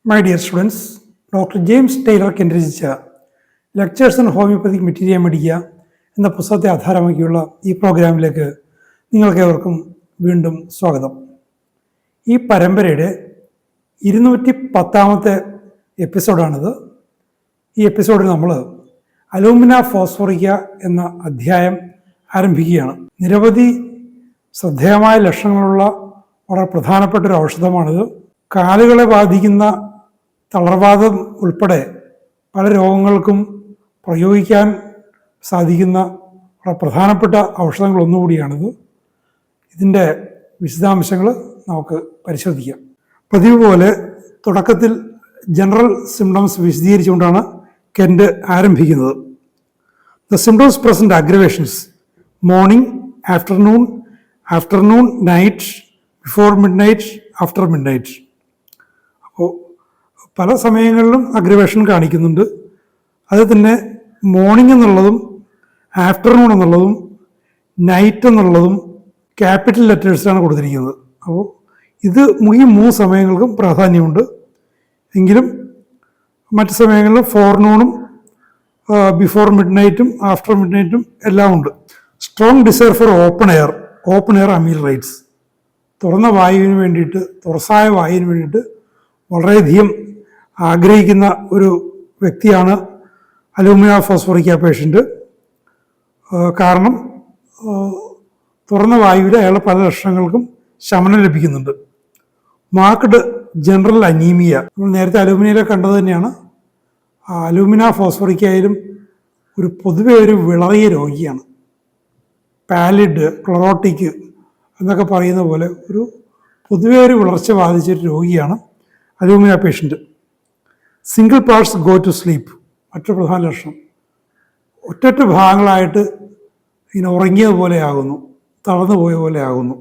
My dear students, doctor James Tyler രചിച്ച lectures on homoeopathic materia medica എന്ന പുസ്തകത്തെ ആധാരമാക്കിയുള്ള ഈ പ്രോഗ്രാമിലേക്ക് നിങ്ങൾക്കേവർക്കും വീണ്ടും സ്വാഗതം. ഈ പരമ്പരയുടെ 210ാമത്തെ എപ്പിസോഡാണിത്. ഈ എപ്പിസോഡിൽ നമ്മൾ അലൂമിന ഫോസ്ഫോറിക്ക എന്ന അധ്യായം ആരംഭിക്കുകയാണ്. നിരവധി ശ്രദ്ധേയമായ ലക്ഷണങ്ങളുള്ള വളരെ പ്രധാനപ്പെട്ട ഒരു ഔഷധമാണിത്. കാലുകളെ ബാധിക്കുന്ന തളർവാദം ഉൾപ്പെടെ പല രോഗങ്ങൾക്കും പ്രയോഗിക്കാൻ സാധിക്കുന്ന വളരെ പ്രധാനപ്പെട്ട ഔഷധങ്ങളൊന്നുകൂടിയാണിത്. ഇതിൻ്റെ വിശദാംശങ്ങൾ നമുക്ക് പരിശോധിക്കാം. പതിവ് പോലെ തുടക്കത്തിൽ ജനറൽ സിംറ്റംസ് വിശദീകരിച്ചുകൊണ്ടാണ് കെൻറ്റ് ആരംഭിക്കുന്നത്. The symptoms present aggravations morning, afternoon, night, before midnight, after midnight. അപ്പോൾ പല സമയങ്ങളിലും അഗ്രവേഷൻ കാണിക്കുന്നുണ്ട്. അത് തന്നെ മോർണിംഗ് എന്നുള്ളതും ആഫ്റ്റർനൂൺ എന്നുള്ളതും നൈറ്റ് എന്നുള്ളതും ക്യാപിറ്റൽ ലെറ്റേഴ്സിലാണ് കൊടുത്തിരിക്കുന്നത്. അപ്പോൾ ഇത് ഈ 3 സമയങ്ങൾക്കും പ്രാധാന്യമുണ്ട്. എങ്കിലും മറ്റ് സമയങ്ങളിൽ ഫോർനൂണും ബിഫോർ മിഡ് നൈറ്റും ആഫ്റ്റർ മിഡ് നൈറ്റും എല്ലാം ഉണ്ട്. Strong desire for open air ameliorates. തുറന്ന വായുവിന് വേണ്ടിയിട്ട്, തുറസായ വായുവിന് വേണ്ടിയിട്ട് വളരെയധികം ആഗ്രഹിക്കുന്ന ഒരു വ്യക്തിയാണ് അലൂമിന ഫോസ്ഫോറിക്ക പേഷ്യൻ്റ്. കാരണം തുറന്ന വായുവിൽ അയാൾ പല ലക്ഷണങ്ങൾക്കും ശമനം ലഭിക്കുന്നുണ്ട്. മാർക്ക്ഡ് ജനറൽ അനീമിയ, നമ്മൾ നേരത്തെ അലൂമിനയിലെ കണ്ടത് തന്നെയാണ്. അലൂമിന ഫോസ്ഫോറിക്കയിലും ഒരു പൊതുവെ ഒരു വിളറിയ രോഗിയാണ്. പാലിഡ്, ക്ലറോട്ടിക് എന്നൊക്കെ പറയുന്ന പോലെ ഒരു പൊതുവെ ഒരു വിളർച്ച ബാധിച്ചൊരു രോഗിയാണ് alumina patient. Single parts go to sleep, മറ്റൊരു പ്രധാന ലക്ഷണം. ഒറ്റൊറ്റ ഭാഗങ്ങളായിട്ട് ഇങ്ങനെ ഉറങ്ങിയതുപോലെ ആകുന്നു, തളർന്നു പോയ പോലെ ആകുന്നു.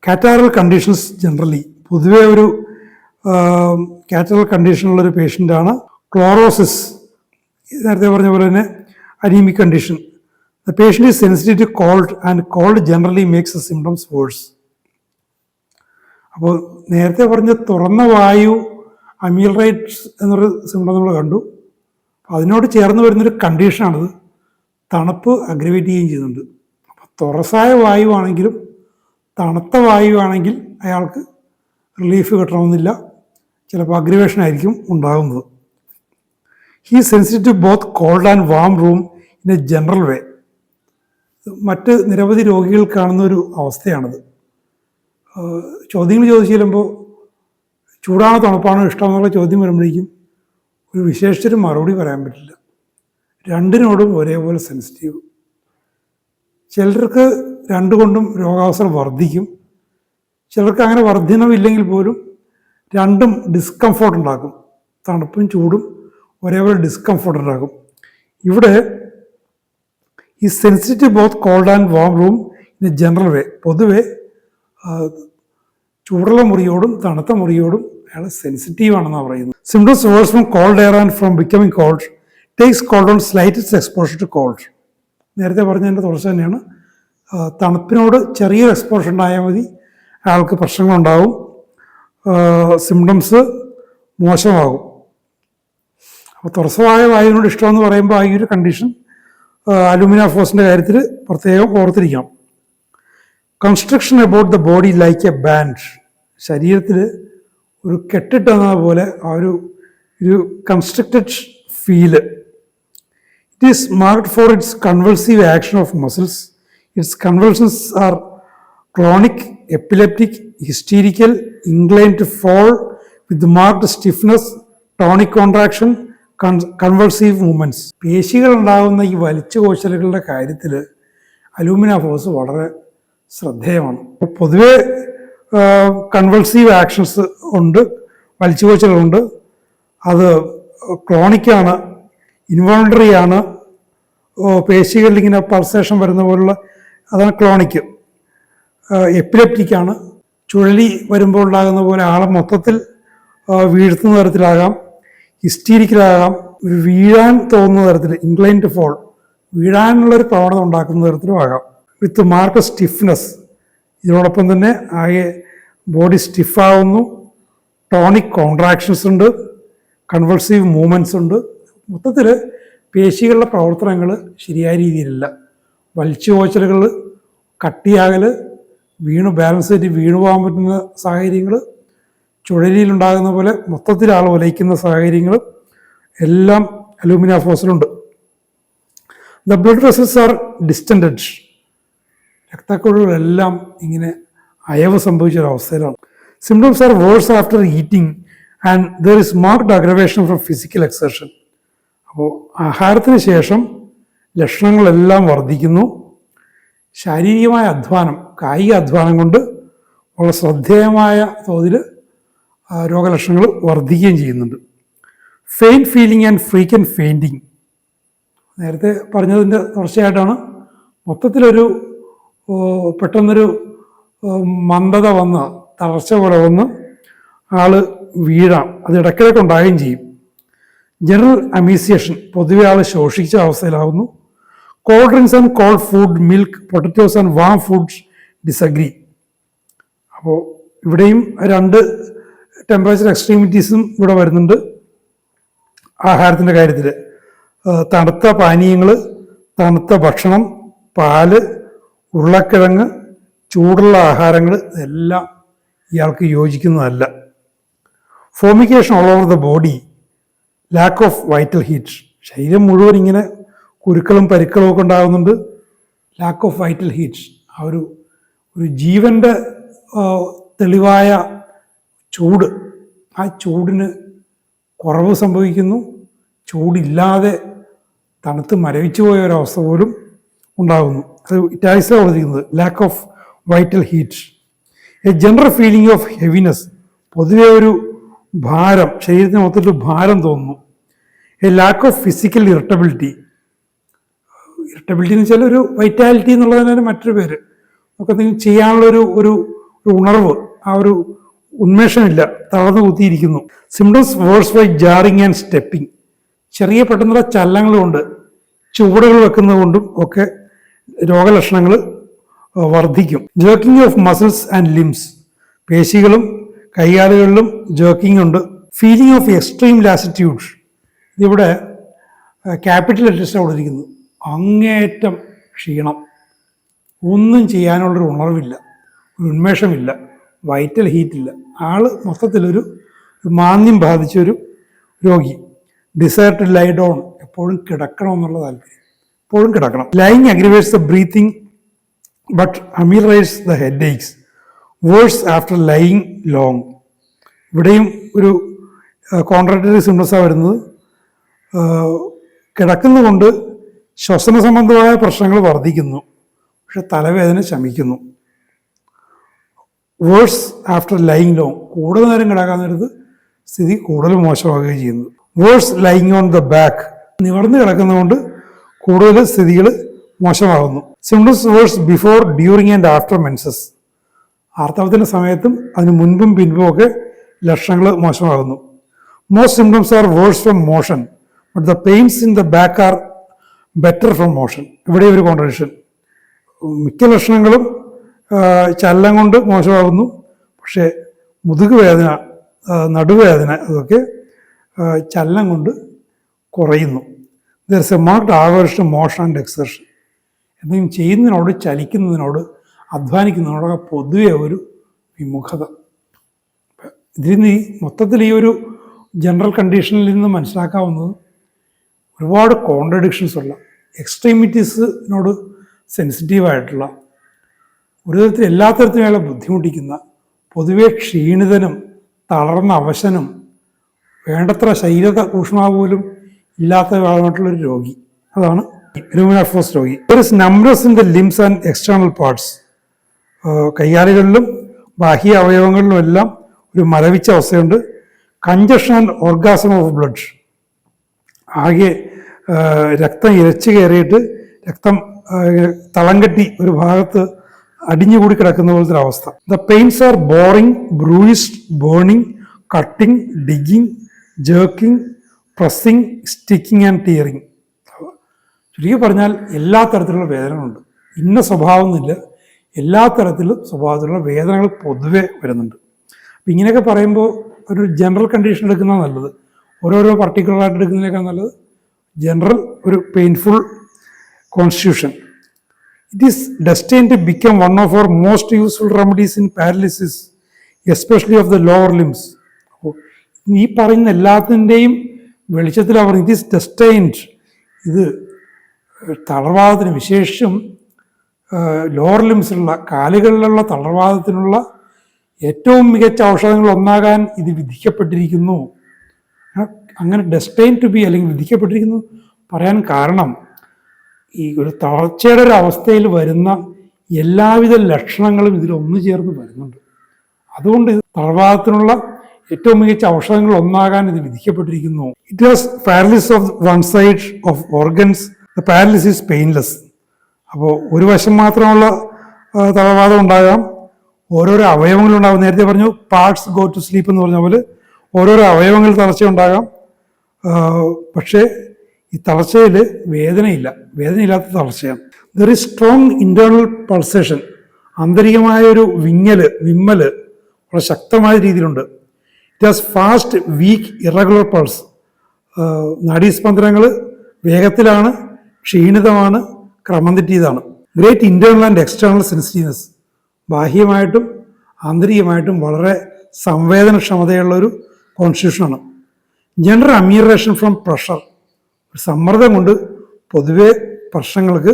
കാറ്റാറൽ കണ്ടീഷൻസ് ജനറലി, പൊതുവെ ഒരു കാറ്റാറൽ കണ്ടീഷനുള്ളൊരു പേഷ്യൻ്റാണ്. ക്ലോറോസിസ്, നേരത്തെ പറഞ്ഞ പോലെ തന്നെ anaemic condition. The patient is sensitive to cold and cold generally makes the symptoms worse. അപ്പോൾ നേരത്തെ പറഞ്ഞ തുറന്ന വായു അമീൽറൈറ്റ്സ് എന്നൊരു സിംറ്റം നമ്മൾ കണ്ടു. അതിനോട് ചേർന്ന് വരുന്നൊരു കണ്ടീഷനാണിത്. തണുപ്പ് അഗ്രവേറ്റ് ചെയ്യുകയും ചെയ്യുന്നുണ്ട്. അപ്പോൾ തുറസായ വായു ആണെങ്കിലും തണുത്ത വായു ആണെങ്കിൽ അയാൾക്ക് റിലീഫ് കിട്ടണമെന്നില്ല, ചിലപ്പോൾ അഗ്രവേഷൻ ആയിരിക്കും ഉണ്ടാകുന്നത്. He sensitive to both cold and warm room in a general way. മറ്റ് നിരവധി രോഗികൾ കാണുന്ന ഒരു അവസ്ഥയാണിത്. ചോദ്യങ്ങൾ ചോദിച്ചു ചെല്ലുമ്പോൾ ചൂടാണോ തണുപ്പാണോ ഇഷ്ടം എന്നുള്ള ചോദ്യം വരുമ്പോഴേക്കും ഒരു വിശേഷിച്ചൊരു മറുപടി പറയാൻ പറ്റില്ല. രണ്ടിനോടും ഒരേപോലെ സെൻസിറ്റീവ്. ചിലർക്ക് രണ്ടുകൊണ്ടും രോഗാവസ്ഥ വർദ്ധിക്കും. ചിലർക്ക് അങ്ങനെ വർധനമില്ലെങ്കിൽ പോലും രണ്ടും ഡിസ്കംഫോർട്ട് ഉണ്ടാക്കും. തണുപ്പും ചൂടും ഒരേപോലെ ഡിസ്കംഫോർട്ട് ഉണ്ടാക്കും. ഇവിടെ ഈ sensitive both cold and warm room in a general way, പൊതുവെ ചൂടുള്ള മുറിയോടും തണുത്ത മുറിയോടും അയാൾ സെൻസിറ്റീവ് ആണെന്നാണ് പറയുന്നത്. Symptoms worse from cold air and from becoming cold, takes cold on slightest exposure to cold. നേരത്തെ പറഞ്ഞതിൻ്റെ തുടർച്ച തന്നെയാണ്. തണുപ്പിനോട് ചെറിയൊരു എക്സ്പോഷർ ഉണ്ടായാൽ മതി, അയാൾക്ക് പ്രശ്നങ്ങളുണ്ടാവും, സിംറ്റംസ് മോശമാകും. അപ്പോൾ തുറസ്സമായ വായുവിനോട് ഇഷ്ടമെന്ന് പറയുമ്പോൾ ആ ഈ ഒരു കണ്ടീഷൻ അലൂമിന ഫോസിൻ്റെ കാര്യത്തിൽ പ്രത്യേകം ഓർത്തിരിക്കണം. Construction about the body like a band, ശരീരത്തിൽ ഒരു കെട്ടിട്ടെന്ന പോലെ ആ ഒരു constructed feel. It is marked for its convulsive action of muscles. Its convulsions are chronic, epileptic, hysterical, incline to fall with marked stiffness, tonic contraction, convulsive movements. പേശികൾ ഉണ്ടാകുന്ന ഈ വലിച്ചു കോശലുകളുടെ കാര്യത്തിൽ അലൂമിന ഫോസ് വളരെ ശ്രദ്ധേയമാണ്. പൊതുവെ കൺവൾസീവ് ആക്ഷൻസ് ഉണ്ട്, വലിച്ചുകോച്ചലുണ്ട്. അത് ക്രോണിക്കാണ്, ഇൻവോളണ്ടറി ആണ്. പേശികളിൽ ഇങ്ങനെ പൾസേഷൻ വരുന്ന പോലുള്ള അതാണ് ക്രോണിക്ക്. എപ്പിലെപ്റ്റിക്കാണ്, ചുഴലി വരുമ്പോൾ ഉണ്ടാകുന്ന പോലെ ആളെ മൊത്തത്തിൽ വീഴ്ത്തുന്ന തരത്തിലാകാം. ഹിസ്റ്റീരിക്കലാകാം, വീഴാൻ തോന്നുന്ന തരത്തിൽ, ഇൻക്ലൈൻ ടു ഫോൾ, വീഴാനുള്ളൊരു പ്രവണത ഉണ്ടാക്കുന്ന തരത്തിലും ആകാം. വിത്ത് മാർക്ക് സ്റ്റിഫ്നെസ്, ഇതിനോടൊപ്പം തന്നെ ആകെ ബോഡി സ്റ്റിഫാവുന്നു, ടോണിക് കോൺട്രാക്ഷൻസ് ഉണ്ട്, കൺവൾസീവ് മൂവ്മെൻറ്റ്സ് ഉണ്ട്. മൊത്തത്തിൽ പേശികളുടെ പ്രവർത്തനങ്ങൾ ശരിയായ രീതിയിലല്ല. വലിച്ചുപോച്ചലുകൾ, കട്ടിയാകൽ, ബാലൻസ് തെറ്റി വീണു പോകാൻ പറ്റുന്ന സാഹചര്യങ്ങൾ, ചുഴലിയിലുണ്ടാകുന്ന പോലെ മൊത്തത്തിൽ ആൾ ഉലയ്ക്കുന്ന സാഹചര്യങ്ങൾ എല്ലാം അലൂമിനിയം ഫോസിലുണ്ട്. The blood vessels are distended. രക്തക്കുഴലുകളെല്ലാം ഇങ്ങനെ അയവ് സംഭവിച്ചൊരവസ്ഥയിലാണ്. Symptoms are worse after eating and there is marked aggravation from physical exertion. അപ്പോൾ ആഹാരത്തിന് ശേഷം ലക്ഷണങ്ങളെല്ലാം വർദ്ധിക്കുന്നു. ശാരീരികമായ അധ്വാനം, കായിക അധ്വാനം കൊണ്ട് വളരെ ശ്രദ്ധേയമായ തോതിൽ രോഗലക്ഷണങ്ങൾ വർദ്ധിക്കുകയും ചെയ്യുന്നുണ്ട്. Faint feeling and frequent fainting. നേരത്തെ പറഞ്ഞതിൻ്റെ തുടർച്ചയായിട്ടാണ്. മൊത്തത്തിലൊരു പെട്ടെന്നൊരു മന്ദത വന്ന്, തളർച്ച പോലെ വന്ന് ആൾ വീഴാം. അത് ഇടയ്ക്കിടയ്ക്ക് ഉണ്ടാകുകയും ചെയ്യും. ജനറൽ അമീസിയേഷൻ, പൊതുവെ ആൾ ശോഷിച്ച അവസ്ഥയിലാവുന്നു. Cold drinks and cold food, milk, potatoes and warm foods disagree. അപ്പോൾ ഇവിടെയും രണ്ട് ടെമ്പറേച്ചർ എക്സ്ട്രീമിറ്റീസും ഇവിടെ വരുന്നുണ്ട്. ആഹാരത്തിൻ്റെ കാര്യത്തിൽ തണുത്ത പാനീയങ്ങൾ, തണുത്ത ഭക്ഷണം, പാല്, ഉരുളക്കിഴങ്ങ്, ചൂടുള്ള ആഹാരങ്ങൾ ഇതെല്ലാം ഇയാൾക്ക് യോജിക്കുന്നതല്ല. Formication all over the body, lack of vital heat. ശരീരം മുഴുവൻ ഇങ്ങനെ കുരുക്കളും പരുക്കളും ഒക്കെ ഉണ്ടാകുന്നുണ്ട്. ലാക്ക് ഓഫ് വൈറ്റൽ ഹീറ്റ്, ആ ഒരു ജീവൻ്റെ തെളിവായ ചൂട്, ആ ചൂടിന് കുറവ് സംഭവിക്കുന്നു. ചൂടില്ലാതെ തണുത്ത് മരവിച്ചു പോയ ഒരവസ്ഥ പോലും ഉണ്ടാകുന്നു. അത് ഇറ്റാലിക്സിലാണ് കൊടുത്തിരിക്കുന്നത്, lakh of vital heat. A general feeling of heaviness, പൊതുവെ ഒരു ഭാരം, ശരീരത്തിന് മൊത്തത്തിൽ ഭാരം തോന്നുന്നു. A lack of physical irritability. Irritability എന്ന് വെച്ചാൽ ഒരു വൈറ്റാലിറ്റി എന്നുള്ളതിന് മറ്റൊരു പേര്. നമുക്ക് എന്തെങ്കിലും ചെയ്യാനുള്ളൊരു ഒരു ഉണർവ്, ആ ഒരു ഉന്മേഷമില്ല, തളർന്നു കുത്തിയിരിക്കുന്നു. Symptoms worse by jarring and stepping. ചെറിയ പെട്ടെന്നുള്ള ചലനങ്ങൾ കൊണ്ട്, ചുവടുകൾ വെക്കുന്നത് കൊണ്ടും ഒക്കെ രോഗലക്ഷണങ്ങൾ വർദ്ധിക്കും. ജേർക്കിംഗ് ഓഫ് മസിൽസ് ആൻഡ് ലിംസ്, പേശികളും കൈകാലുകളിലും ജേർക്കിംഗ് ഉണ്ട്. ഫീലിംഗ് ഓഫ് എക്സ്ട്രീം ലാസിറ്റ്യൂഡ്, ഇതിവിടെ ക്യാപിറ്റൽ ലെറ്റേഴ്സാണ് കൊടുത്തിരിക്കുന്നത്. അങ്ങേയറ്റം ക്ഷീണം, ഒന്നും ചെയ്യാനുള്ളൊരു ഉണർവില്ല, ഒരു ഉന്മേഷമില്ല, വൈറ്റൽ ഹീറ്റില്ല. ആൾ മൊത്തത്തിലൊരു മാന്ദ്യം ബാധിച്ചൊരു രോഗി. ഡിസയർ ടു ലൈ ഡൗൺ, എപ്പോഴും കിടക്കണമെന്നുള്ള താല്പര്യം, എപ്പോഴും കിടക്കണം. Lying aggravates the breathing but ameliorates the headache, worse after lying long. ഇവിടെയും ഒരു കോൺട്രാക്ടറി സിംറ്റംസാണ് വരുന്നത്. കിടക്കുന്നതുകൊണ്ട് ശ്വസന സംബന്ധമായ പ്രശ്നങ്ങൾ വർദ്ധിക്കുന്നു, പക്ഷെ തലവേദന ശമിക്കുന്നു. വേഴ്സ് ആഫ്റ്റർ ലൈങ് ലോങ്, കൂടുതൽ നേരം കിടക്കാൻ നേരത്ത് സ്ഥിതി കൂടുതൽ മോശമാകുകയും ചെയ്യുന്നു. Worse lying on the back, നിവർന്ന് കിടക്കുന്നതുകൊണ്ട് കൂടുതൽ സ്ഥിതികൾ മോശമാകുന്നു. Symptoms worse before, during and after menses. ആർത്തവത്തിൻ്റെ സമയത്തും അതിന് മുൻപും പിൻപും ഒക്കെ ലക്ഷണങ്ങൾ മോശമാകുന്നു. Most symptoms are worse from motion but the pains in the back are better from motion. ഇവിടെ ഒരു കോൺട്രഡിക്ഷൻ. മിക്ക ലക്ഷണങ്ങളും ചലനം കൊണ്ട് മോശമാകുന്നു, പക്ഷേ മുതുക് വേദന, നടുവേദന, അതൊക്കെ ചലനം കൊണ്ട് കുറയുന്നു. There is a marked aversion motion and exertion. എന്തെങ്കിലും ചെയ്യുന്നതിനോട്, ചലിക്കുന്നതിനോട്, അധ്വാനിക്കുന്നതിനോടൊക്കെ പൊതുവെ ഒരു വിമുഖത. ഇതിൽ നിന്ന് മൊത്തത്തിൽ ഈ ഒരു ജനറൽ കണ്ടീഷനിൽ നിന്ന് മനസ്സിലാക്കാവുന്നത് ഒരുപാട് കോൺട്രഡിക്ഷൻസ് ഉള്ള, എക്സ്ട്രീമിറ്റീസിനോട് സെൻസിറ്റീവായിട്ടുള്ള, ഒരു തരത്തിൽ എല്ലാ തരത്തിലുള്ള ബുദ്ധിമുട്ടിക്കുന്ന, പൊതുവെ ക്ഷീണിതനും തളർന്ന അവശനും വേണ്ടത്ര ശരീര ഊഷ്മാവ് പോലും ഇല്ലാത്തതായിട്ടുള്ളൊരു രോഗി. അതാണ് അലൂമിനിയം ഫോസ് രോഗി. There is numbness in the limbs and external parts. കൈകാലുകളിലും ബാഹ്യ അവയവങ്ങളിലും എല്ലാം ഒരു മരവിച്ച അവസ്ഥയുണ്ട്. Congestion and orgasm of blood, ആകെ രക്തം ഇരച്ചു കയറിയിട്ട് രക്തം തളം കെട്ടി ഒരു ഭാഗത്ത് അടിഞ്ഞുകൂടി കിടക്കുന്ന പോലത്തെ അവസ്ഥ. The pains are boring, bruised, burning, cutting, digging, jerking, pressing, sticking and tearing. ചുരുക്കി പറഞ്ഞാൽ എല്ലാ തരത്തിലുള്ള വേദനകളുണ്ട്. ഇന്ന സ്വഭാവം എന്നില്ല, എല്ലാ തരത്തിലും സ്വഭാവത്തിലുള്ള വേദനകൾ പൊതുവെ വരുന്നുണ്ട്. അപ്പം ഇങ്ങനെയൊക്കെ പറയുമ്പോൾ ഒരു ജനറൽ കണ്ടീഷൻ എടുക്കുന്നതാണ് നല്ലത്. ഓരോരോ പർട്ടിക്കുലറായിട്ട് എടുക്കുന്നതിനേക്കാൾ നല്ലത് ജനറൽ ഒരു painful constitution. It is destined to become one of our most useful remedies in paralysis, especially of the lower limbs. അപ്പോൾ ഈ പറയുന്ന എല്ലാത്തിൻ്റെയും വെളിച്ചത്തിൽ അവർ ഇറ്റ് ഈസ് ഡെസ്റ്റൈൻഡ്, ഇത് തളർവാദത്തിന് വിശേഷം ലോവർ ലിംസിലുള്ള കാലുകളിലുള്ള തളർവാദത്തിനുള്ള ഏറ്റവും മികച്ച ഔഷധങ്ങൾ ഒന്നാകാൻ ഇത് വിധിക്കപ്പെട്ടിരിക്കുന്നു. അങ്ങനെ ഡെസ്റ്റൈൻ ടു ബി അല്ലെങ്കിൽ വിധിക്കപ്പെട്ടിരിക്കുന്നു പറയാൻ കാരണം ഈ ഒരു തളർച്ചയുടെ ഒരു അവസ്ഥയിൽ വരുന്ന എല്ലാവിധ ലക്ഷണങ്ങളും ഇതിൽ ഒന്നു ചേർന്ന് വരുന്നുണ്ട്. അതുകൊണ്ട് ഇത് തളർവാദത്തിനുള്ള ഏറ്റവും മികച്ച ഔഷധങ്ങൾ ഒന്നാകാൻ ഇത് വിധിക്കപ്പെട്ടിരിക്കുന്നു. It was paralysis of one side of organs, the paralysis painless. അപ്പോൾ ഒരു വശം മാത്രമുള്ള തളർവാദം ഉണ്ടാകാം, ഓരോരോ അവയവങ്ങളുണ്ടാകും. നേരത്തെ പറഞ്ഞു പാർട്സ് ഗോ ടു സ്ലീപ്പ് എന്ന് പറഞ്ഞ പോലെ ഓരോരോ അവയവങ്ങൾ തളർച്ച ഉണ്ടാകാം. പക്ഷേ ഈ തളർച്ചയിൽ വേദനയില്ല, വേദനയില്ലാത്ത തളർച്ചയാണ്. There is strong internal pulsation, ആന്തരികമായ ഒരു വിമ്മല് വളരെ ശക്തമായ രീതിയിലുണ്ട്. It has fast weak irregular pulse, നാഡീസ്പന്ദനങ്ങൾ വേഗത്തിലാണ്, ക്ഷീണിതമാണ്, ക്രമം തെറ്റിയതാണ്. Great internal and external sensitiveness, ബാഹ്യമായിട്ടും ആന്തരികമായിട്ടും വളരെ സംവേദനക്ഷമതയുള്ള ഒരു കോൺസ്റ്റിറ്റ്യൂഷനാണ്. ജനറൽ അമ്യൂറേഷൻ ഫ്രം പ്രഷർ, സമ്മർദ്ദം കൊണ്ട് പൊതുവെ പ്രശ്നങ്ങൾക്ക്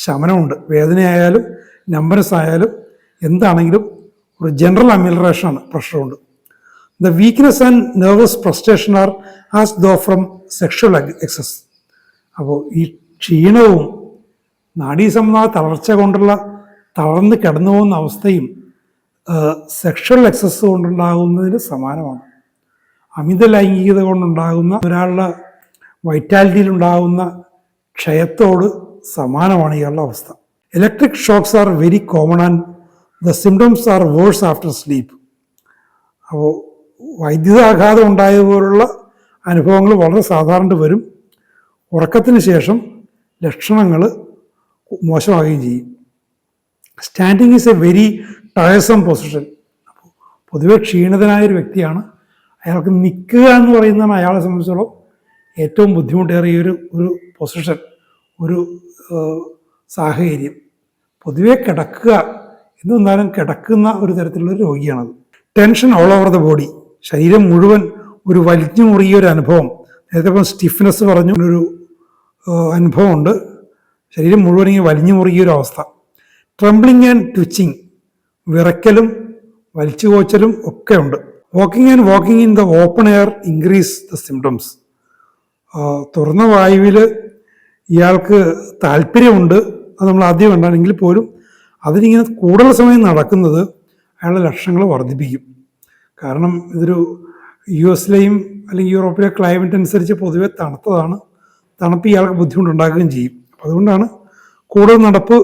ശമനമുണ്ട്. വേദനയായാലും നമ്പനസ് ആയാലും എന്താണെങ്കിലും ഒരു ജനറൽ അമ്യൂറേഷനാണ് പ്രഷർ കൊണ്ട്. The weakness and nervous frustration are as though from sexual excess. അപ്പോൾ ഈ ക്ഷീണവും നാഡീസംബന്ധമായ തളർച്ച കൊണ്ടുള്ള തളർന്ന് കിടന്നു പോകുന്ന അവസ്ഥയും സെക്ഷൽ എക്സസ് കൊണ്ടുണ്ടാകുന്നതിന് സമാനമാണ്. അമിത ലൈംഗികത കൊണ്ടുണ്ടാകുന്ന ഒരാളുടെ വൈറ്റാലിറ്റിയിലുണ്ടാകുന്ന ക്ഷയത്തോട് സമാനമാണ് ഇയാളുടെ അവസ്ഥ. Electric shocks are very common and the symptoms are worse after sleep. അപ്പോൾ വൈദ്യുതാഘാതം ഉണ്ടായതുപോലുള്ള അനുഭവങ്ങൾ വളരെ സാധാരണ വരും. ഉറക്കത്തിന് ശേഷം ലക്ഷണങ്ങൾ മോശമാവുകയും ചെയ്യും. Standing is A very ടയർസം position. അപ്പോൾ പൊതുവെ ക്ഷീണിതനായൊരു വ്യക്തിയാണ്. അയാൾക്ക് നിൽക്കുക എന്ന് പറയുന്നതാണ് അയാളെ സംബന്ധിച്ചോളം ഏറ്റവും ബുദ്ധിമുട്ടേറിയ ഒരു പൊസിഷൻ, ഒരു സാഹചര്യം. പൊതുവെ കിടക്കുക എന്ന് വന്നാലും കിടക്കുന്ന ഒരു തരത്തിലുള്ള രോഗിയാണത്. Tension all over the body, ശരീരം മുഴുവൻ ഒരു വലിഞ്ഞു മുറിയ ഒരു അനുഭവം. നേരത്തെ ഇപ്പം സ്റ്റിഫ്നെസ് പറഞ്ഞു ഒരു അനുഭവമുണ്ട്, ശരീരം മുഴുവൻ ഇങ്ങനെ വലിഞ്ഞു മുറിയ ഒരു അവസ്ഥ. ട്രംബ്ലിങ് ആൻഡ് ട്വിച്ചിങ്, വിറയ്ക്കലും വലിച്ചു കോച്ചലും ഒക്കെ ഉണ്ട്. Walking in the open air increase the symptoms. തുറന്ന വായുവിൽ ഇയാൾക്ക് താല്പര്യമുണ്ട്, അത് നമ്മൾ ആദ്യം കണ്ടാണെങ്കിൽ പോലും അതിനിങ്ങനെ കൂടുതൽ സമയം നടക്കുന്നത് അയാളുടെ ലക്ഷണങ്ങൾ വർദ്ധിപ്പിക്കും. കാരണം ഇതൊരു US-ലെയും അല്ലെങ്കിൽ യൂറോപ്പിലെ ക്ലൈമറ്റ് അനുസരിച്ച് പൊതുവെ തണുത്തതാണ്. തണുപ്പ് ഇയാൾക്ക് ബുദ്ധിമുട്ടുണ്ടാക്കുകയും ചെയ്യും. അതുകൊണ്ടാണ് കൂടുതൽ നടപ്പ്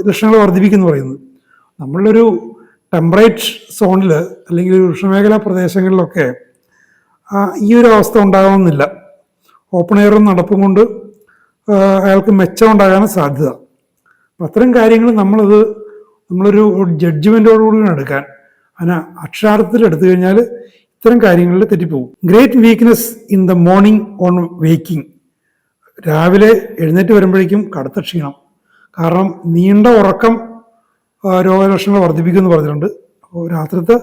ലക്ഷണങ്ങൾ വർദ്ധിപ്പിക്കുന്നു പറയുന്നത്. നമ്മളൊരു ടെമ്പറേറ്റ് സോണിൽ അല്ലെങ്കിൽ ഉഷ്ണമേഖലാ പ്രദേശങ്ങളിലൊക്കെ ഈ ഒരു അവസ്ഥ ഉണ്ടാകണമെന്നില്ല. ഓപ്പൺ എയറും നടപ്പും കൊണ്ട് അയാൾക്ക് മെച്ചം ഉണ്ടാകാനാണ് സാധ്യത. അപ്പം അത്തരം കാര്യങ്ങൾ നമ്മളൊരു ജഡ്ജ്മെൻറ്റോടുകൂടി എടുക്കാൻ, അതിനെ അക്ഷരാർത്ഥത്തിൽ എടുത്തു കഴിഞ്ഞാൽ ഇത്തരം കാര്യങ്ങളിൽ തെറ്റിപ്പോകും. Great weakness in the morning on waking, രാവിലെ എഴുന്നേറ്റ് വരുമ്പോഴേക്കും കടുത്ത ക്ഷീണം. കാരണം നീണ്ട ഉറക്കം രോഗലക്ഷണങ്ങൾ വർദ്ധിപ്പിക്കുമെന്ന് പറഞ്ഞിട്ടുണ്ട്. അപ്പോൾ രാത്രിത്തെ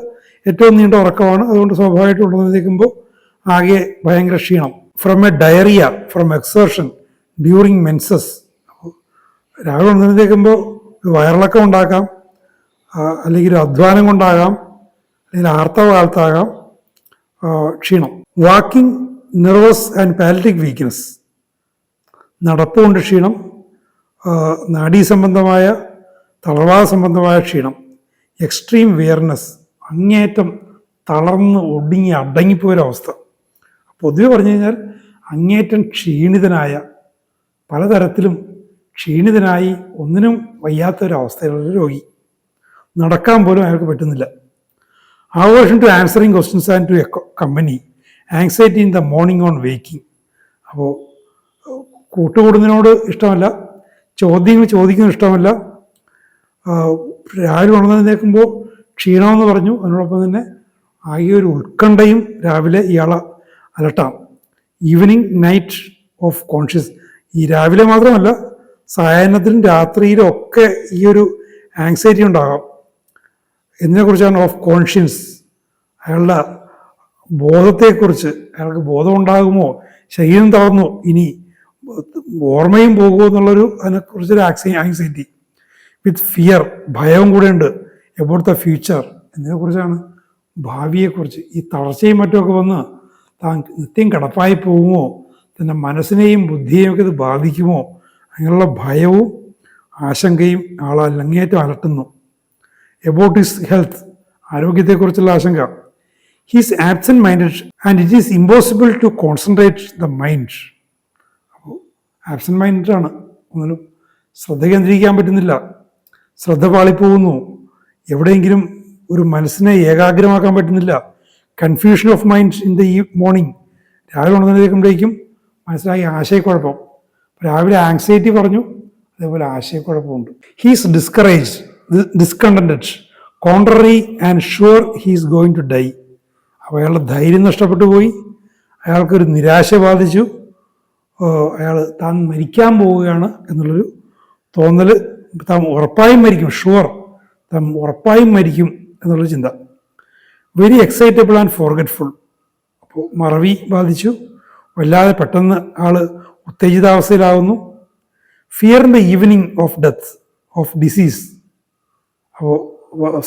ഏറ്റവും നീണ്ട ഉറക്കമാണ്, അതുകൊണ്ട് സ്വാഭാവികമായിട്ട് ഉണർന്നേക്കുമ്പോൾ ആകെ ഭയങ്കര ക്ഷീണം. From A diarrhoea, from exertion during menses. അപ്പോൾ രാവിലെ ഉണർന്നേക്കുമ്പോൾ ഒരു വയറിളക്കം ഉണ്ടാക്കാം, അല്ലെങ്കിൽ ഒരു അധ്വാനം കൊണ്ടാകാം, അല്ലെങ്കിൽ ആർത്തവകാലത്താകാം ക്ഷീണം. Walking nervous and palliative weakness, നടപ്പുകൊണ്ട് ക്ഷീണം, നാഡീസംബന്ധമായ തളർവാദ സംബന്ധമായ ക്ഷീണം. എക്സ്ട്രീം വിയർനെസ്, അങ്ങേയറ്റം തളർന്ന് ഒടുങ്ങി അടങ്ങിപ്പോയൊരവസ്ഥ. പൊതുവെ പറഞ്ഞു കഴിഞ്ഞാൽ അങ്ങേയറ്റം ക്ഷീണിതനായ, പലതരത്തിലും ക്ഷീണിതനായി ഒന്നിനും വയ്യാത്തൊരവസ്ഥയിലുള്ള രോഗി. നടക്കാൻ പോലും അയാൾക്ക് പറ്റുന്നില്ല. Aversion to answering questions and to company, anxiety in the morning on waking. അപ്പോൾ കൂട്ടുകൂടുന്നതിനോട് ഇഷ്ടമല്ല, ചോദ്യങ്ങൾ ചോദിക്കുന്നത് ഇഷ്ടമല്ല. രാവിലെ ഉണർന്നേക്കുമ്പോൾ ക്ഷീണമെന്ന് പറഞ്ഞു, അതിനോടൊപ്പം തന്നെ ആകെ ഒരു ഉത്കണ്ഠയും രാവിലെ ഇയാളെ അലട്ടാം. ഈവനിങ് നൈറ്റ് ഓഫ് കോൺഷ്യസ്, ഈ രാവിലെ മാത്രമല്ല സായാഹ്നത്തിലും രാത്രിയിലും ഒക്കെ ഈ ഒരു ആങ്സൈറ്റി ഉണ്ടാകാം. ഇതിനെക്കുറിച്ചാണ് ഓഫ് കോൺഷ്യൻസ്, അയാളുടെ ബോധത്തെക്കുറിച്ച്. അയാൾക്ക് ബോധമുണ്ടാകുമോ, ശരീരം തളർന്നു, ഇനി ഓർമ്മയും പോകുമോ എന്നുള്ളൊരു അതിനെക്കുറിച്ചൊരു ആങ്സൈറ്റി. വിത്ത് ഫിയർ, ഭയവും കൂടെ ഉണ്ട്. എബൌട്ട് ദ ഫ്യൂച്ചർ, എന്നതിനെക്കുറിച്ചാണ്, ഭാവിയെക്കുറിച്ച്. ഈ തളർച്ചയും മറ്റുമൊക്കെ വന്ന് താൻ നിത്യം കിടപ്പായി പോകുമോ, തൻ്റെ മനസ്സിനെയും ബുദ്ധിയെയും ഒക്കെ ഇത് ബാധിക്കുമോ, അങ്ങനെയുള്ള ഭയവും ആശങ്കയും ആളെ അങ്ങേയറ്റം അലട്ടുന്നു. എബൌട്ട് ഹിസ് ഹെൽത്ത്, ആരോഗ്യത്തെക്കുറിച്ചുള്ള ആശങ്ക. He's absent minded and it is impossible to concentrate the mind. അപ്പോൾ ആബ്സെന്റ് മൈൻഡാണ്, ഒന്നിനും ശ്രദ്ധ കേന്ദ്രീകരിക്കാൻ പറ്റുന്നില്ല, ശ്രദ്ധ പാളിപ്പോകുന്നു, എവിടെയെങ്കിലും ഒരു മനസ്സിനെ ഏകാഗ്രമാക്കാൻ പറ്റുന്നില്ല. Confusion of mind in the morning, രാവിലെ ഉണർന്നേക്കുമ്പോഴേക്കും മനസ്സിലായി ആശയക്കുഴപ്പം. രാവിലെ ആങ്സൈറ്റി പറഞ്ഞു, അതേപോലെ ആശയക്കുഴപ്പമുണ്ട്. He's discouraged, discontented, contrary and sure he's going to die. അപ്പോൾ അയാളുടെ ധൈര്യം നഷ്ടപ്പെട്ടു പോയി, അയാൾക്കൊരു നിരാശ ബാധിച്ചു, അയാൾ താൻ മരിക്കാൻ പോവുകയാണ് എന്നുള്ളൊരു തോന്നൽ, താൻ ഉറപ്പായും മരിക്കും, ഷുവർ, താൻ ഉറപ്പായും മരിക്കും എന്നുള്ളൊരു ചിന്ത. വെരി എക്സൈറ്റബിൾ ആൻഡ് ഫോർഗറ്റ്ഫുൾ, അപ്പോൾ മറവി ബാധിച്ചു, വല്ലാതെ പെട്ടെന്ന് ആൾ ഉത്തേജിതാവസ്ഥയിലാവുന്നു. Fear in the evening of death, of disease. അപ്പോൾ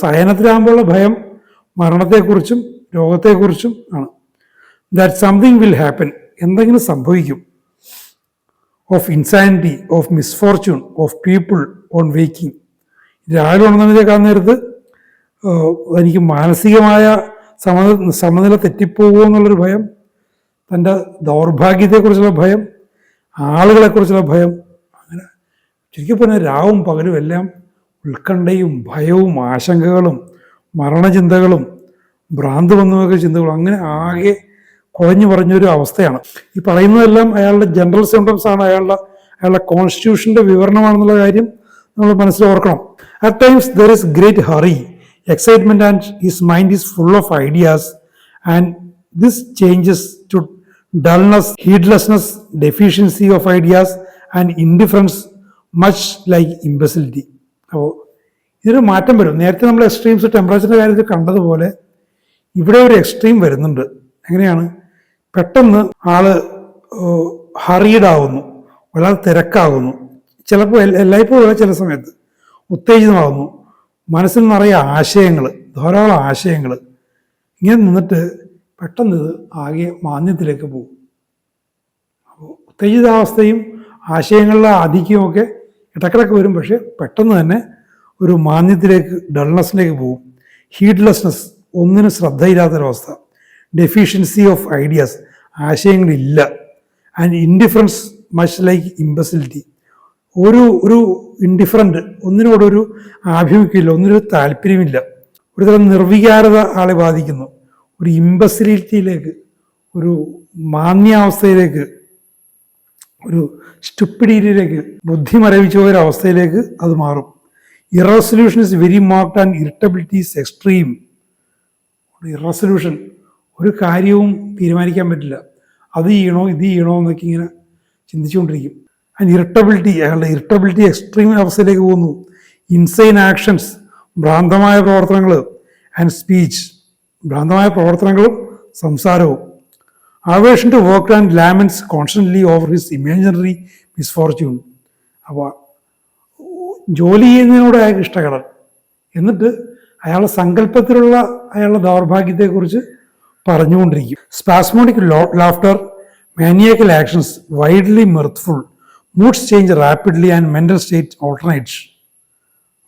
സഹനത്തിലാകുമ്പോഴുള്ള ഭയം മരണത്തെക്കുറിച്ചും രോഗത്തെക്കുറിച്ചും ആണ്. ദാറ്റ് സംതിങ് വിൽ ഹാപ്പൻ, എന്തെങ്കിലും സംഭവിക്കും. Of insanity, of misfortune, of people on waking. രാവിലെ ഉണർന്നതിനേക്കാൾ നേരത്ത് എനിക്ക് മാനസികമായ സമനില തെറ്റിപ്പോകുമോ എന്നുള്ളൊരു ഭയം, തൻ്റെ ദൗർഭാഗ്യത്തെക്കുറിച്ചുള്ള ഭയം, ആളുകളെക്കുറിച്ചുള്ള ഭയം. അങ്ങനെ ശരിക്കും പറഞ്ഞാൽ രാവും പകലും എല്ലാം ഉത്കണ്ഠയും ഭയവും ആശങ്കകളും മരണചിന്തകളും ഭ്രാന്ത് വന്നുമൊക്കെ ചിന്തകളും, അങ്ങനെ ആകെ കുഴഞ്ഞു പറഞ്ഞൊരു അവസ്ഥയാണ്. ഈ പറയുന്നതെല്ലാം അയാളുടെ ജനറൽ സിംറ്റംസ് ആണ്, അയാളുടെ കോൺസ്റ്റിറ്റ്യൂഷൻ്റെ വിവരണമാണെന്നുള്ള കാര്യം നമ്മൾ മനസ്സിൽ ഓർക്കണം. At times there is great hurry, excitement, and his mind is full of ideas, and this changes to dullness, heedlessness, deficiency of ideas, and indifference, much like imbecility. അപ്പോൾ ഇതിന് മാറ്റം വരും. നേരത്തെ നമ്മൾ എക്സ്ട്രീംസ് ടെമ്പറേച്ചറിൻ്റെ കാര്യത്തിൽ കണ്ടതുപോലെ ഇവിടെ ഒരു എക്സ്ട്രീം വരുന്നുണ്ട്. എങ്ങനെയാണ്? പെട്ടെന്ന് ആള് ഹറീഡാവുന്നു, വളരെ തിരക്കാകുന്നു, ചിലപ്പോൾ എല്ലായ്പ്പോഴും ചില സമയത്ത് ഉത്തേജിതമാകുന്നു, മനസ്സിൽ നിറയെ ആശയങ്ങൾ, ധാരാളം ആശയങ്ങൾ. ഇങ്ങനെ നിന്നിട്ട് പെട്ടെന്ന് ഇത് ആകെ മാന്ദ്യത്തിലേക്ക് പോകും. അപ്പോൾ ഉത്തേജിതാവസ്ഥയും ആശയങ്ങളുടെ ആധിക്യവുമൊക്കെ ഇടക്കിടക്ക് വരും, പക്ഷെ പെട്ടെന്ന് തന്നെ ഒരു മാന്ദ്യത്തിലേക്ക്, ഡൾനെസ്സിലേക്ക് പോകും. ഹീഡ്ലെസ്നെസ്, ഒന്നിനും ശ്രദ്ധയില്ലാത്തൊരവസ്ഥ. ഡെഫിഷ്യൻസി ഓഫ് ഐഡിയാസ്, ആശയങ്ങളില്ല. And indifference, much like imbecility, ഒരു ഇൻഡിഫറൻറ്റ്, ഒന്നിനോടൊരു ആഭിമുഖ്യമില്ല, ഒന്നിനൊരു താല്പര്യമില്ല. ഒരുതരം നിർവികാരത ആളെ ബാധിക്കുന്നു. ഒരു ഇമ്പസിലിറ്റിയിലേക്ക്, ഒരു മാന്യാവസ്ഥയിലേക്ക്, ഒരു സ്റ്റുപ്പിഡിറ്റിയിലേക്ക്, ബുദ്ധി മരവിച്ച ഒരവസ്ഥയിലേക്ക് അത് മാറും. Irresolution is very marked and irritability is extreme. Irresolution, ഒരു കാര്യവും തീരുമാനിക്കാൻ പറ്റില്ല, അത് ചെയ്യണോ ഇത് ചെയ്യണോ എന്നൊക്കെ ഇങ്ങനെ ചിന്തിച്ചുകൊണ്ടിരിക്കും. ആൻഡ് ഇറിറ്റബിലിറ്റി, അയാളുടെ ഇറിറ്റബിലിറ്റി എക്സ്ട്രീം അവസ്ഥയിലേക്ക് പോകുന്നു. ഇൻസൈൻ ആക്ഷൻസ്, ഭ്രാന്തമായ പ്രവർത്തനങ്ങൾ. ആൻഡ് സ്പീച്ച്, ഭ്രാന്തമായ പ്രവർത്തനങ്ങളും സംസാരവും. Aversion to work and laments constantly over his imaginary misfortune. അപ്പോൾ ജോലി ചെയ്യുന്നതിനോട് അയാൾക്ക് ഇഷ്ടകടൽ, എന്നിട്ട് അയാളുടെ സങ്കല്പത്തിലുള്ള അയാളുടെ ദൗർഭാഗ്യത്തെക്കുറിച്ച് പറഞ്ഞുകൊണ്ടിരിക്കും. Spasmodic laughter, maniacal actions, widely mirthful, moods change rapidly and mental state alternates.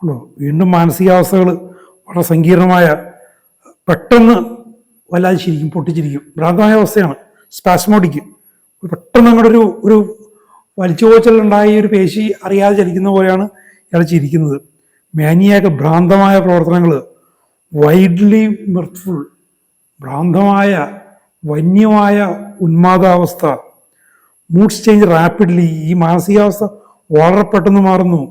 ഉണ്ടോ? വീണ്ടും മാനസികാവസ്ഥകൾ വളരെ സങ്കീർണമായ, പെട്ടെന്ന് വല്ലാതെ ചിരിക്കും, പൊട്ടിച്ചിരിക്കും, ഭ്രാന്തമായ അവസ്ഥയാണ്. സ്പാസ്മോഡിക്ക്, പെട്ടെന്ന് അങ്ങോട്ട് ഒരു വലിച്ചുപോച്ചലുണ്ടായി ഒരു പേശി അറിയാതെ ചലിക്കുന്ന പോലെയാണ് ഇയാൾ ചിരിക്കുന്നത്. മാനിയാക്ക്, ഭ്രാന്തമായ പ്രവർത്തനങ്ങൾ. വൈഡ്ലി മിർത്ത്ഫുൾ, ഭ്രാന്തമായ വന്യമായ ഉന്മാദാവസ്ഥ. മൂഡ്സ് ചേഞ്ച് റാപ്പിഡ്ലി, ഈ മാനസികാവസ്ഥ വളരെ പെട്ടെന്ന് മാറുന്നു.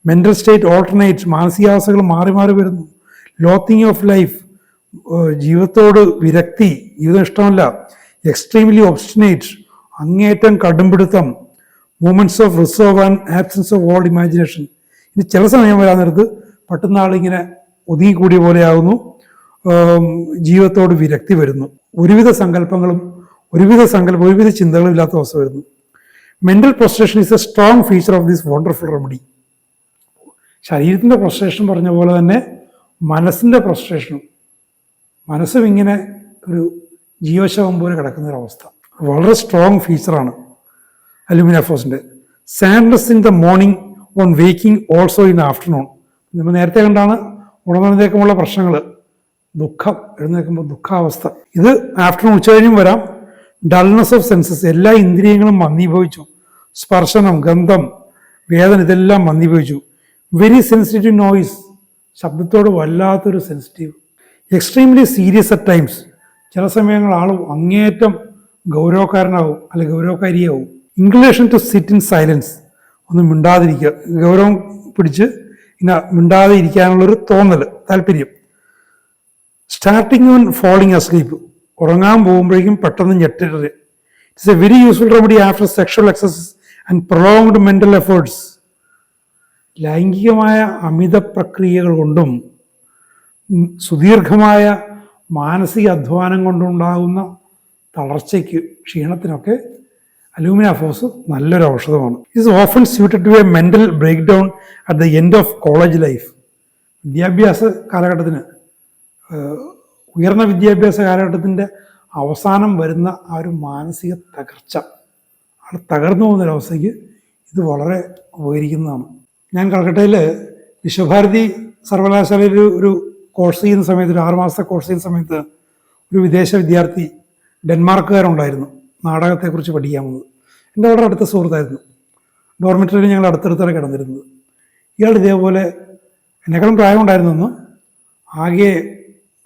മെൻ്റൽ സ്റ്റേറ്റ് ഓൾട്ടർനേറ്റ്, മാനസികാവസ്ഥകൾ മാറി മാറി വരുന്നു. ലോത്തിങ് ഓഫ് ലൈഫ്, ജീവിതത്തോട് വിരക്തി, ജീവിതം ഇഷ്ടമല്ല, എക്സ്ട്രീംലി ഒബ്സ്റ്റിനേറ്റ്, അങ്ങേയറ്റം കടുംപിടുത്തം, moments of reserve and absence of all imagination. ഇനി ചില സമയം വരാൻ നേരത്ത് പെട്ടെന്ന് ആളിങ്ങനെ ഒതുങ്ങിക്കൂടിയ പോലെയാകുന്നു, ജീവിതത്തോട് വിരക്തി വരുന്നു, ഒരുവിധ സങ്കല്പങ്ങളും ഒരുവിധ ചിന്തകളും ഇല്ലാത്ത അവസ്ഥ വരുന്നു. Mental prostration is a strong feature of this wonderful remedy. ശരീരത്തിൻ്റെ പ്രൊസ്ട്രേഷൻ പറഞ്ഞ പോലെ തന്നെ മനസ്സിൻ്റെ പ്രൊസ്ട്രേഷനും, മനസ്സും ഇങ്ങനെ ഒരു ജീവശവം പോലെ കിടക്കുന്നൊരവസ്ഥ വളരെ സ്ട്രോങ് ഫീച്ചറാണ് അലുമിനാഫോസിൻ്റെ. Sadness in the morning on waking also in afternoon. നമ്മൾ നേരത്തെ കണ്ടാണ് ഉണർന്നേക്കുമുള്ള പ്രശ്നങ്ങൾ, ദുഃഖം, എഴുന്നേൽക്കുമ്പോൾ ദുഃഖാവസ്ഥ. ഇത് ആഫ്റ്റർനൂൺ ഉച്ചകഴിഞ്ഞും വരാം. ഡൾനെസ് ഓഫ് സെൻസസ്, എല്ലാ ഇന്ദ്രിയങ്ങളും മന്ദീഭവിച്ചു, സ്പർശനം, ഗന്ധം, വേദന ഇതെല്ലാം മന്ദീഭവിച്ചു. വെരി സെൻസിറ്റീവ് നോയിസ്, ശബ്ദത്തോട് വല്ലാത്തൊരു sensitive. Extremely serious at times, ചില സമയങ്ങൾ ആൾ അങ്ങേയറ്റം ഗൗരവക്കാരനാവും അല്ലെങ്കിൽ ഗൗരവക്കാരിയാവും. Inclination to sit in silence, ഒന്ന് മിണ്ടാതിരിക്കുക, ഗൗരവം പിടിച്ച് ഇങ്ങനെ മിണ്ടാതെ ഇരിക്കാനുള്ളൊരു തോന്നൽ, താല്പര്യം. സ്റ്റാർട്ടിങ് ഓൺ ഫോളിങ് അസ്ലീപ്പ്, ഉറങ്ങാൻ പോകുമ്പോഴേക്കും പെട്ടെന്ന് ഞെട്ടരുത്. It's a very useful remedy after sexual exercise and prolonged mental efforts. ലൈംഗികമായ അമിത പ്രക്രിയകൾ കൊണ്ടും സുദീർഘമായ മാനസിക അധ്വാനം കൊണ്ടുണ്ടാകുന്ന തളർച്ചയ്ക്ക്, ക്ഷീണത്തിനൊക്കെ അലൂമിനാഫോസ് നല്ലൊരു ഔഷധമാണ്. It's often suited to a mental breakdown at the end of college life. വിദ്യാഭ്യാസ കാലഘട്ടത്തിന്, ഉയർന്ന വിദ്യാഭ്യാസ കാലഘട്ടത്തിൻ്റെ അവസാനം വരുന്ന ആ ഒരു മാനസിക തകർച്ച, ആൾ തകർന്നു പോകുന്നൊരവസ്ഥയ്ക്ക് ഇത് വളരെ ഉപകരിക്കുന്നതാണ്. ഞാൻ കൽക്കട്ടയിൽ വിശ്വഭാരതി സർവകലാശാലയിൽ ഒരു കോഴ്സ് ചെയ്യുന്ന സമയത്ത്, ഒരു 6 മാസത്തെ കോഴ്സ് ചെയ്യുന്ന സമയത്ത് ഒരു വിദേശ വിദ്യാർത്ഥി, ഡെൻമാർക്കുകാരുണ്ടായിരുന്നു, നാടകത്തെക്കുറിച്ച് പഠിക്കാൻ വന്നത്. എൻ്റെ വളരെ അടുത്ത സുഹൃത്തായിരുന്നു. ഡോർമിറ്ററിയിൽ ഞങ്ങൾ അടുത്തടുത്താണ് കിടന്നിരുന്നത്. ഇയാൾ ഇതേപോലെ എന്നെക്കാളും പ്രായമുണ്ടായിരുന്നെന്ന്, ആകെ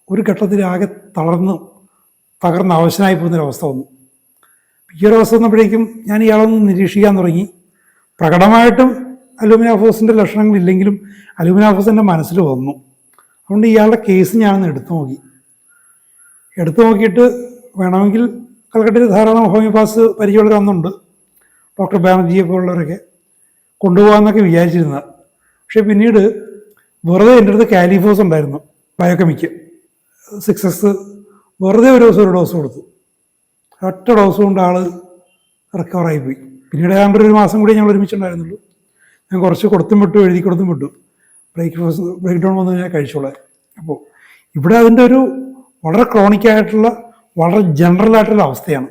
ഒരു ഘട്ടത്തിൽ ആകെ തകർന്ന് അവശനായി പോകുന്നൊരവസ്ഥ വന്നു. ഈ ഒരു അവസ്ഥ വന്നപ്പോഴേക്കും ഞാൻ ഇയാളൊന്ന് നിരീക്ഷിക്കാൻ തുടങ്ങി. പ്രകടമായിട്ടും അലൂമിനാഫോസിൻ്റെ ലക്ഷണങ്ങളില്ലെങ്കിലും അലൂമിനാഫോസ് എൻ്റെ മനസ്സിൽ വന്നു. അതുകൊണ്ട് ഇയാളുടെ കേസ് ഞാനൊന്ന് എടുത്തു നോക്കിയിട്ട് വേണമെങ്കിൽ കൽക്കട്ടയിൽ ധാരാളം ഹോമിയോപാസ് പരിചയമുള്ള അന്നുണ്ട്, ഡോക്ടർ ബാനർജിയെ പോലുള്ളവരൊക്കെ കൊണ്ടുപോകാമെന്നൊക്കെ വിചാരിച്ചിരുന്നത്. പക്ഷേ പിന്നീട് വെറുതെ എൻ്റെ അടുത്ത് കാലിഫോസ് ഉണ്ടായിരുന്നു, ബയോകെമിക്ക് 6X, വെറുതെ ഒരു ദിവസം ഒരു ഡോസ് കൊടുത്തു. ഒറ്റ ഡോസ് കൊണ്ട് ആൾ റിക്കവറായിപ്പോയി. പിന്നീട് ഏതാണ്ട് ഒരു മാസം കൂടി ഞങ്ങൾ ഒരുമിച്ചുണ്ടായിരുന്നുള്ളൂ. ഞാൻ കുറച്ച് കൊടുത്തും വിട്ടു, എഴുതി കൊടുത്തും വിട്ടു. ബ്രേക്ക് ഡൗൺ വന്ന് ഞാൻ കഴിച്ചോളാം. അപ്പോൾ ഇവിടെ അതിൻ്റെ ഒരു വളരെ ക്രോണിക്കായിട്ടുള്ള, വളരെ ജനറലായിട്ടുള്ള അവസ്ഥയാണ്.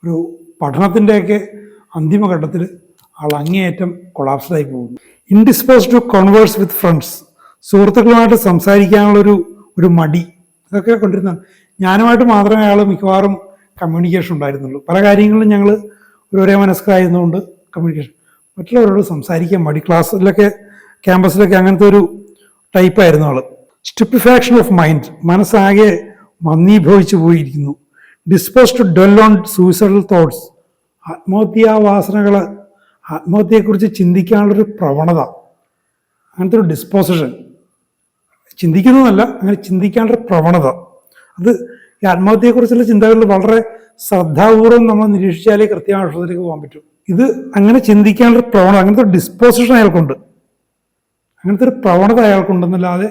ഒരു പഠനത്തിൻ്റെയൊക്കെ അന്തിമഘട്ടത്തിൽ ആൾ അങ്ങേയറ്റം കൊളാപ്സ്ഡായി പോകുന്നു. ഇൻഡിസ്പോസ് ടു കോൺവേഴ്സ് വിത്ത് ഫ്രണ്ട്സ്, സുഹൃത്തുക്കളുമായിട്ട് സംസാരിക്കാനുള്ളൊരു മടി, ഇതൊക്കെ കൊണ്ടിരുന്നതാണ്. ഞാനുമായിട്ട് മാത്രമേ അയാൾ മിക്കവാറും കമ്മ്യൂണിക്കേഷൻ ഉണ്ടായിരുന്നുള്ളൂ. പല കാര്യങ്ങളിലും ഞങ്ങൾ ഒരേ മനസ്കരായിരുന്നുകൊണ്ട് കമ്മ്യൂണിക്കേഷൻ. മറ്റുള്ളവരോട് സംസാരിക്കാൻ മടി. ക്ലാസ്സിലൊക്കെ ക്യാമ്പസിലൊക്കെ അങ്ങനത്തെ ഒരു ടൈപ്പായിരുന്നു ആൾ. സ്റ്റുപ്പിഫാക്ഷൻ ഓഫ് മൈൻഡ്, മനസ്സാകെ മന്ദീഭവിച്ചു പോയിരിക്കുന്നു. Dispose to dwell on suicidal thoughts, ആത്മഹത്യാവാസനകൾ, ആത്മഹത്യയെക്കുറിച്ച് ചിന്തിക്കാനുള്ളൊരു പ്രവണത, അങ്ങനത്തെ ഒരു ഡിസ്പോസിഷൻ. ചിന്തിക്കുന്നതല്ല, അങ്ങനെ ചിന്തിക്കാനുള്ളൊരു പ്രവണത. അത് ഈ ആത്മഹത്യയെക്കുറിച്ചുള്ള ചിന്തകളിൽ വളരെ ശ്രദ്ധാപൂർവം നമ്മൾ നിരീക്ഷിച്ചാലേ കൃത്യമായ ഔഷധത്തിലേക്ക് പോകാൻ പറ്റും. ഇത് അങ്ങനെ ചിന്തിക്കാനുള്ളൊരു പ്രവണത, അങ്ങനത്തെ ഒരു ഡിസ്പോസിഷൻ അയാൾക്കുണ്ട്, അങ്ങനത്തെ ഒരു പ്രവണത അയാൾക്കുണ്ടെന്നല്ലാതെ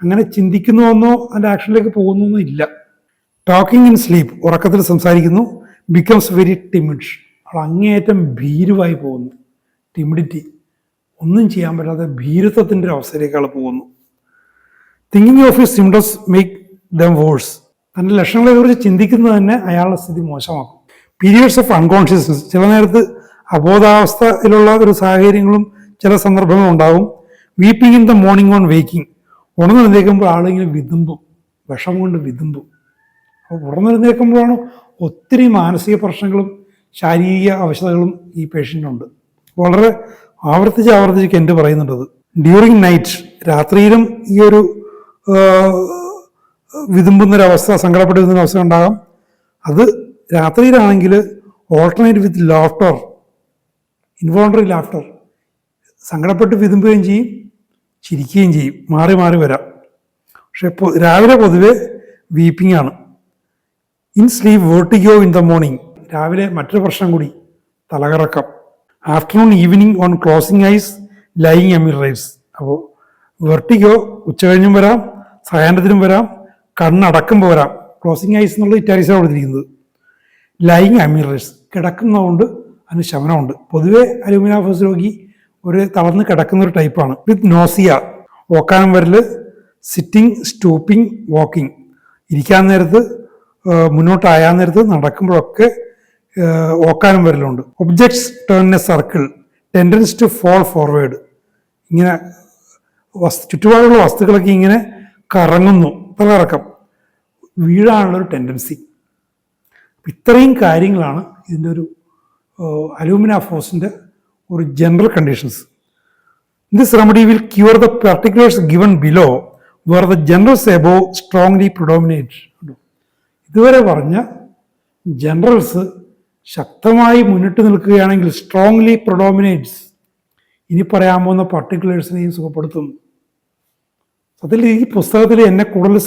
അങ്ങനെ ചിന്തിക്കുന്നുവെന്നോ അതിൻ്റെ ആക്ഷനിലേക്ക് പോകുന്നൊന്നും ഇല്ല. ടോക്കിംഗ് ഇൻ സ്ലീപ്പ്, ഉറക്കത്തിൽ സംസാരിക്കുന്നു. ബിക്കംസ് വെരി ടിമിഡ്, അവൾ അങ്ങേയറ്റം ഭീരുവായി പോകുന്നു. ടിമിഡിറ്റി, ഒന്നും ചെയ്യാൻ പറ്റാത്ത ഭീരുത്വത്തിൻ്റെ ഒരു അവസ്ഥയിലേക്ക് ആൾ പോകുന്നു. Thinking of his symptoms make them worse, തൻ്റെ ലക്ഷണങ്ങളെക്കുറിച്ച് ചിന്തിക്കുന്നത് തന്നെ അയാളുടെ സ്ഥിതി മോശമാക്കും. പീരിയഡ്സ് ഓഫ് അൺകോൺഷ്യസ്നസ്, ചില നേരത്ത് അബോധാവസ്ഥയിലുള്ള ഒരു സാഹചര്യങ്ങളും ചില സന്ദർഭങ്ങളും ഉണ്ടാകും. Weeping in the morning on waking, ഉണർന്നെഴുന്നേൽക്കുമ്പോൾ ആളിങ്ങനെ വിതുമ്പും, വിഷം കൊണ്ട് വിതുമ്പും. അപ്പോൾ ഉണർന്നെഴുന്നേൽക്കുമ്പോഴാണ് ഒത്തിരി മാനസിക പ്രശ്നങ്ങളും ശാരീരിക അവശതകളും ഈ പേഷ്യൻ്റിനുണ്ട്. വളരെ ആവർത്തിച്ച് കെൻഡ് പറയുന്നുണ്ടത്. ഡ്യൂറിങ് നൈറ്റ്, രാത്രിയിലും ഈ ഒരു വിതുമ്പുന്നൊരവസ്ഥ, സങ്കടപ്പെടുന്നൊരവസ്ഥ ഉണ്ടാകാം. അത് രാത്രിയിലാണെങ്കിൽ alternate with laughter, involuntary laughter, സങ്കടപ്പെട്ട് വിതുമ്പുകയും ചെയ്യും, ചിരിക്കുകയും ചെയ്യും, മാറി മാറി വരാം. പക്ഷെ രാവിലെ പൊതുവെ വീപ്പിംഗ് ആണ്. In sleep vertigo in the morning. രാവിലെ മറ്റൊരു പ്രശ്നം കൂടി, തലകറക്കം. Afternoon evening on closing eyes lying എമിർ റൈസ്. അപ്പോൾ വെർട്ടിഗോ ഉച്ചകഴിഞ്ഞും വരാം, സായാഹ്നത്തിനും വരാം, കണ്ണടക്കുമ്പോൾ വരാം. ക്ലോസിംഗ് ഐസ് എന്നുള്ളത് ഇറ്റാലിക്സാണ് കൊടുത്തിരിക്കുന്നത്. ലൈയിങ് എമിർ റൈസ്, കിടക്കുന്നതുകൊണ്ട് അതിന് ശമനമുണ്ട്. പൊതുവെ അലൂമിനാഫോസ് രോഗി ഒരു തളർന്ന് കിടക്കുന്ന ഒരു ടൈപ്പാണ്. വിത്ത് നോസിയ, ഓക്കാനം വരൽ, സിറ്റിംഗ്, സ്റ്റൂപ്പിംഗ്, വാക്കിംഗ്. ഇരിക്കാൻ നേരത്ത്, മുന്നോട്ടായാൻ നേരത്ത്, നടക്കുമ്പോഴൊക്കെ ഓക്കാനം വരലുണ്ട്. Objects turn a circle, tendency to fall forward. ഇങ്ങനെ ചുറ്റുപാടുള്ള വസ്തുക്കളൊക്കെ ഇങ്ങനെ കറങ്ങുന്നു, തലകറക്കം, വീഴാനുള്ളൊരു ടെൻഡൻസി. ഇത്രയും കാര്യങ്ങളാണ് ഇതിൻ്റെ ഒരു അലൂമിനാഫോസിൻ്റെ ഒരു general conditions. This remedy will cure the particulars given below where the generals above strongly predominate. ഇതുവരെ പറഞ്ഞ ജനറൽസ് ശക്തമായി മുന്നിട്ട് നിൽക്കുകയാണെങ്കിൽ സ്ട്രോങ്ലി പ്രിഡോമിനേറ്റ്സ്, ഇനി പറയാൻ പോകുന്ന പർട്ടിക്കുലേഴ്സിനെയും സുഖപ്പെടുത്തും. അതിൽ ഈ പുസ്തകത്തിൽ എന്നെ കൂടുതൽ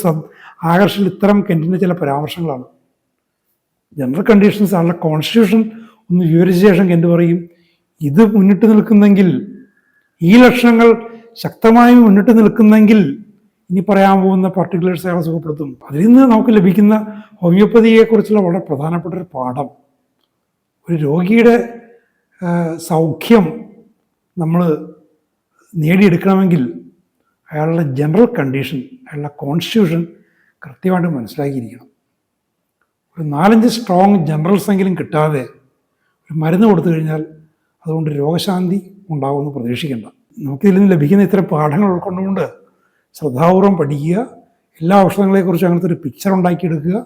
ആകർഷിച്ച ഇത്തരം കെൻറ്റിൻ്റെ ചില പരാമർശങ്ങളാണ്. ജനറൽ കണ്ടീഷൻസ്, ആളുടെ കോൺസ്റ്റിറ്റ്യൂഷൻ ഒന്ന് വിവരിച്ച ശേഷം കെൻറ്റ് പറയും, ഇത് മുന്നിട്ട് നിൽക്കുന്നെങ്കിൽ, ഈ ലക്ഷണങ്ങൾ ശക്തമായി മുന്നിട്ട് നിൽക്കുന്നെങ്കിൽ ഇനി പറയാൻ പോകുന്ന പർട്ടിക്കുലേഴ്സ് അയാളെ സുഖപ്പെടുത്തും. അതിൽ നിന്ന് നമുക്ക് ലഭിക്കുന്ന ഹോമിയോപ്പതിയെക്കുറിച്ചുള്ള വളരെ പ്രധാനപ്പെട്ട ഒരു പാഠം, ഒരു രോഗിയുടെ സൗഖ്യം നമ്മൾ നേടിയെടുക്കണമെങ്കിൽ അയാളുടെ ജനറൽ കണ്ടീഷൻ, അയാളുടെ കോൺസ്റ്റിറ്റ്യൂഷൻ കൃത്യമായിട്ട് മനസ്സിലാക്കിയിരിക്കണം. ഒരു 4-5 സ്ട്രോങ് ജനറൽസ് എങ്കിലും കിട്ടാതെ ഒരു മരുന്ന് കൊടുത്തു കഴിഞ്ഞാൽ അതുകൊണ്ട് രോഗശാന്തി ഉണ്ടാകുമെന്ന് പ്രതീക്ഷിക്കേണ്ട. നമുക്കിതിൽ നിന്ന് ലഭിക്കുന്ന ഇത്തരം പാഠങ്ങൾ ഉൾക്കൊണ്ടുകൊണ്ട് ശ്രദ്ധാപൂർവം പഠിക്കുക, എല്ലാ ഔഷധങ്ങളെക്കുറിച്ചും അങ്ങനത്തെ ഒരു പിക്ചർ ഉണ്ടാക്കിയെടുക്കുക.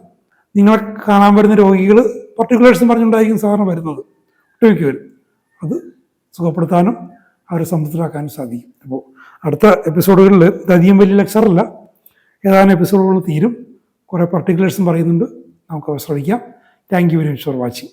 നിങ്ങളെ കാണാൻ വരുന്ന രോഗികൾ പർട്ടിക്കുലേഴ്സും പറഞ്ഞുകൊണ്ടായിരിക്കും സാധാരണ വരുന്നത്, ഒട്ടുമിക്ക വരും. അത് സുഖപ്പെടുത്താനും അവരെ സംതൃപ്തരാക്കാനും സാധിക്കും. അപ്പോൾ അടുത്ത എപ്പിസോഡുകളിൽ ഇതധികം വലിയ ലെക്ചറല്ല, ഏതാനും എപ്പിസോഡുകൾ തീരും. കുറേ പർട്ടിക്കുലേഴ്സും പറയുന്നുണ്ട്, നമുക്ക് ശ്രമിക്കാം. Thank you very much for watching.